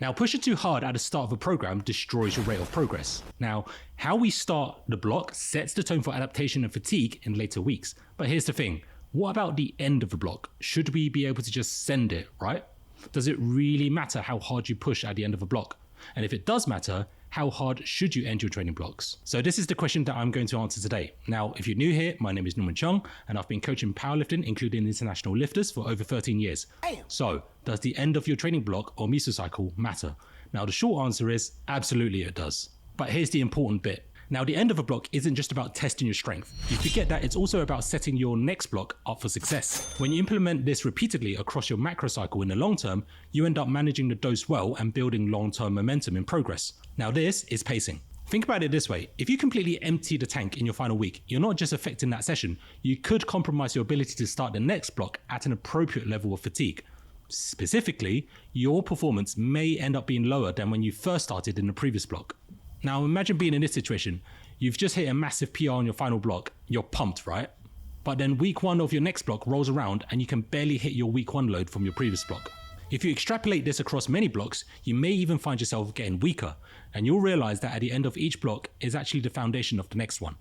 Now, pushing too hard at the start of a program destroys your rate of progress. Now, how we start the block sets the tone for adaptation and fatigue in later weeks. But here's the thing, what about the end of the block? Should we be able to just send it, right? Does it really matter how hard you push at the end of a block? And if it does matter, how hard should you end your training blocks? So this is the question that I'm going to answer today. Now, if you're new here, my name is Norman Chung, and I've been coaching powerlifting, including international lifters, for over 13 years. So, does the end of your training block or mesocycle matter? Now, the short answer is absolutely it does. But here's the important bit. Now, the end of a block isn't just about testing your strength. You forget that it's also about setting your next block up for success. When you implement this repeatedly across your macro cycle in the long term, you end up managing the dose well and building long-term momentum in progress. Now, this is pacing. Think about it this way, if you completely empty the tank in your final week, you're not just affecting that session, you could compromise your ability to start the next block at an appropriate level of fatigue. Specifically, your performance may end up being lower than when you first started in the previous block. Now imagine being in this situation, you've just hit a massive PR on your final block, you're pumped, right? But then week one of your next block rolls around and you can barely hit your week one load from your previous block. If you extrapolate this across many blocks, you may even find yourself getting weaker, and you'll realize that at the end of each block is actually the foundation of the next one.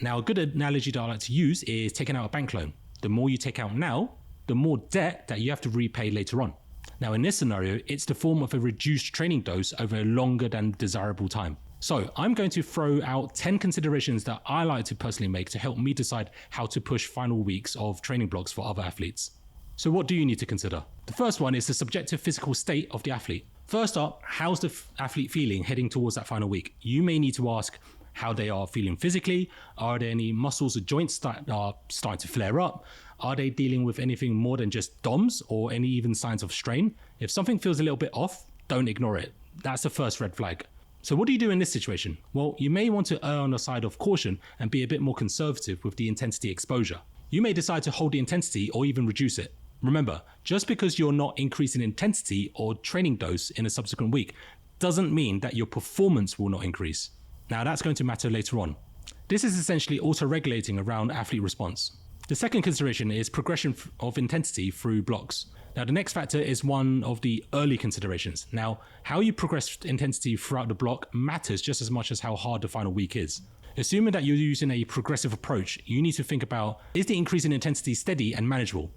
Now a good analogy that I like to use is taking out a bank loan. The more you take out now, the more debt that you have to repay later on. Now in this scenario, it's the form of a reduced training dose over a longer than desirable time. So I'm going to throw out 10 considerations that I like to personally make to help me decide how to push final weeks of training blocks for other athletes. So what do you need to consider? The first one is the subjective physical state of the athlete. First up, how's the athlete feeling heading towards that final week? You may need to ask how they are feeling physically. Are there any muscles or joints that are starting to flare up? Are they dealing with anything more than just DOMs or any even signs of strain? If something feels a little bit off, don't ignore it. That's the first red flag. So what do you do in this situation? Well, you may want to err on the side of caution and be a bit more conservative with the intensity exposure. You may decide to hold the intensity or even reduce it. Remember, just because you're not increasing intensity or training dose in a subsequent week doesn't mean that your performance will not increase. Now that's going to matter later on. This is essentially auto-regulating around athlete response. The second consideration is progression of intensity through blocks. Now the next factor is one of the early considerations. Now, how you progress intensity throughout the block matters just as much as how hard the final week is. Assuming that you're using a progressive approach, you need to think about, is the increase in intensity steady and manageable?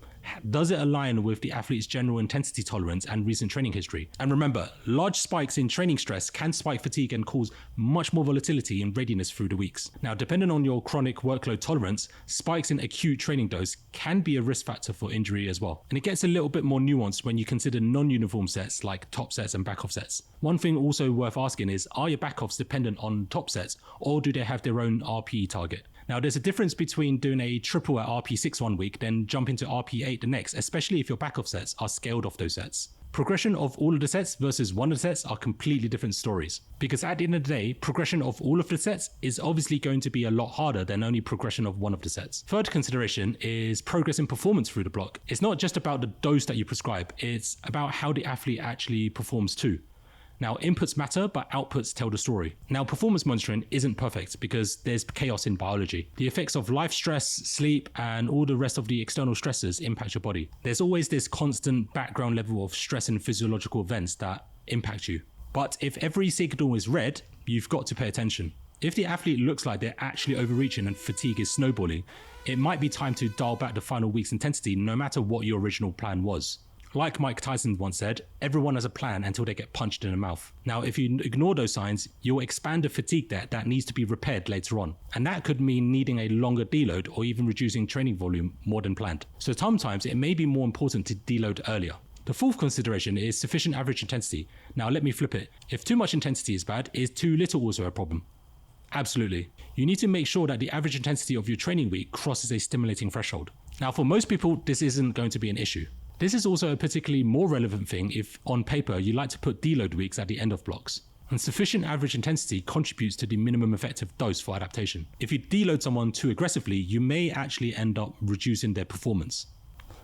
Does it align with the athlete's general intensity tolerance and recent training history? And remember, large spikes in training stress can spike fatigue and cause much more volatility in readiness through the weeks. Now, depending on your chronic workload tolerance, spikes in acute training dose can be a risk factor for injury as well. And it gets a little bit more nuanced when you consider non-uniform sets like top sets and back off sets. One thing also worth asking is, are your back offs dependent on top sets, or do they have their own RPE target? Now, there's a difference between doing a triple at RP6 one week, then jumping to RP8 the next, especially if your back off sets are scaled off those sets. Progression of all of the sets versus one of the sets are completely different stories. Because at the end of the day, progression of all of the sets is obviously going to be a lot harder than only progression of one of the sets. Third consideration is progress in performance through the block. It's not just about the dose that you prescribe, it's about how the athlete actually performs too. Now, inputs matter, but outputs tell the story. Now, performance monitoring isn't perfect because there's chaos in biology. The effects of life stress, sleep, and all the rest of the external stressors impact your body. There's always this constant background level of stress and physiological events that impact you. But if every signal is red, you've got to pay attention. If the athlete looks like they're actually overreaching and fatigue is snowballing, it might be time to dial back the final week's intensity no matter what your original plan was. Like Mike Tyson once said, everyone has a plan until they get punched in the mouth. Now, if you ignore those signs, you'll expand a fatigue debt that needs to be repaired later on. And that could mean needing a longer deload or even reducing training volume more than planned. So sometimes it may be more important to deload earlier. The fourth consideration is sufficient average intensity. Now let me flip it. If too much intensity is bad, is too little also a problem? Absolutely. You need to make sure that the average intensity of your training week crosses a stimulating threshold. Now for most people, this isn't going to be an issue. This is also a particularly more relevant thing if, on paper, you like to put deload weeks at the end of blocks. And sufficient average intensity contributes to the minimum effective dose for adaptation. If you deload someone too aggressively, you may actually end up reducing their performance.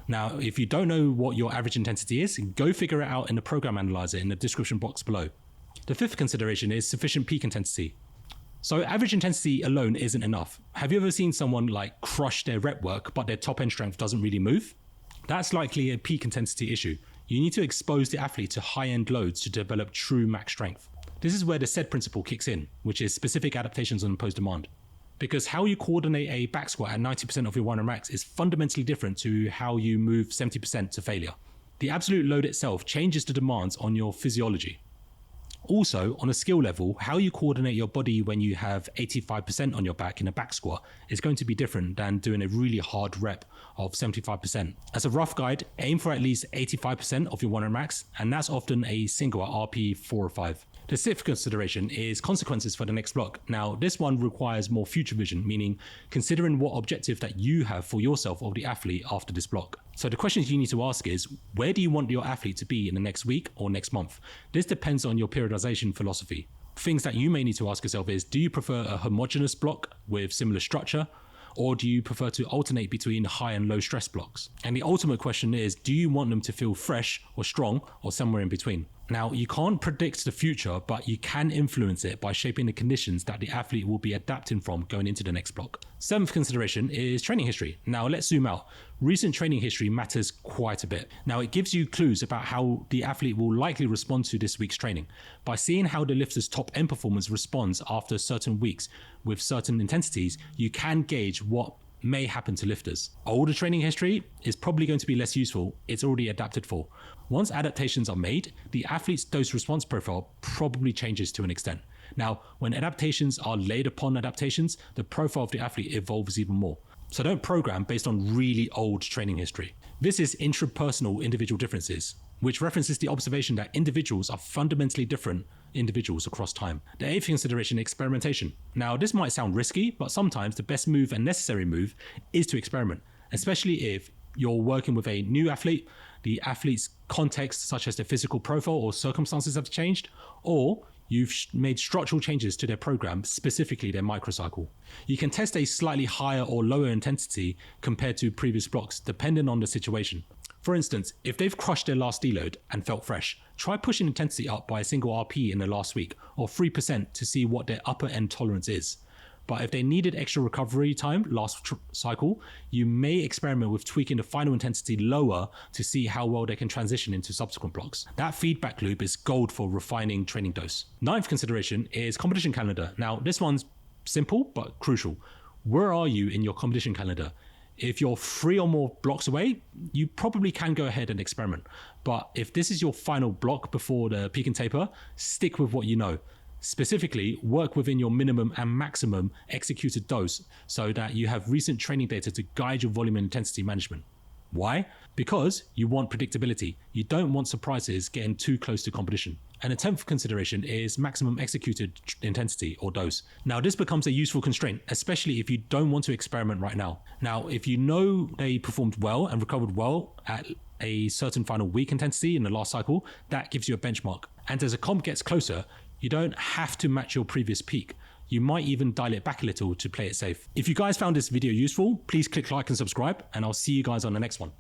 Now, if you don't know what your average intensity is, go figure it out in the program analyzer in the description box below. The fifth consideration is sufficient peak intensity. So average intensity alone isn't enough. Have you ever seen someone like crush their rep work, but their top end strength doesn't really move? That's likely a peak intensity issue. You need to expose the athlete to high-end loads to develop true max strength. This is where the SAID principle kicks in, which is specific adaptations on imposed demand. Because how you coordinate a back squat at 90% of your 1 max is fundamentally different to how you move 70% to failure. The absolute load itself changes the demands on your physiology. Also, on a skill level, how you coordinate your body when you have 85% on your back in a back squat is going to be different than doing a really hard rep of 75%. As a rough guide, aim for at least 85% of your 1 max, and that's often a single at RP 4 or 5. The sixth consideration is consequences for the next block. Now, this one requires more future vision, meaning considering what objective that you have for yourself or the athlete after this block. So the questions you need to ask is, where do you want your athlete to be in the next week or next month? This depends on your periodization philosophy. Things that you may need to ask yourself is, do you prefer a homogeneous block with similar structure? Or do you prefer to alternate between high and low stress blocks? And the ultimate question is, do you want them to feel fresh or strong or somewhere in between? Now, you can't predict the future, but you can influence it by shaping the conditions that the athlete will be adapting from going into the next block. Seventh consideration is training history. Now, let's zoom out. Recent training history matters quite a bit. Now, it gives you clues about how the athlete will likely respond to this week's training. By seeing how the lifter's top end performance responds after certain weeks with certain intensities, you can gauge what may happen to lifters. Older training history is probably going to be less useful. It's already adapted for. Once adaptations are made, the athlete's dose response profile probably changes to an extent. Now, when adaptations are laid upon adaptations, the profile of the athlete evolves even more. So don't program based on really old training history. This is intrapersonal individual differences, which references the observation that individuals are fundamentally different individuals across time. The eighth consideration, experimentation. Now, this might sound risky, but sometimes the best move and necessary move is to experiment, especially if you're working with a new athlete, the athlete's context, such as their physical profile or circumstances have changed, or you've made structural changes to their program, specifically their microcycle. You can test a slightly higher or lower intensity compared to previous blocks, depending on the situation. For instance, if they've crushed their last deload and felt fresh, try pushing intensity up by a single RP in the last week, or 3% to see what their upper end tolerance is. But if they needed extra recovery time last cycle, you may experiment with tweaking the final intensity lower to see how well they can transition into subsequent blocks. That feedback loop is gold for refining training dose. Ninth consideration is competition calendar. Now, this one's simple but crucial. Where are you in your competition calendar? If you're 3 or more blocks away, you probably can go ahead and experiment. But if this is your final block before the peak and taper, stick with what you know. Specifically, work within your minimum and maximum executed dose so that you have recent training data to guide your volume and intensity management. Why? Because you want predictability. You don't want surprises getting too close to competition. And the 10th consideration is maximum executed intensity or dose. Now, this becomes a useful constraint, especially if you don't want to experiment right now. Now, if you know they performed well and recovered well at a certain final week intensity in the last cycle, that gives you a benchmark. And as a comp gets closer, you don't have to match your previous peak. You might even dial it back a little to play it safe. If you guys found this video useful, please click like and subscribe, and I'll see you guys on the next one.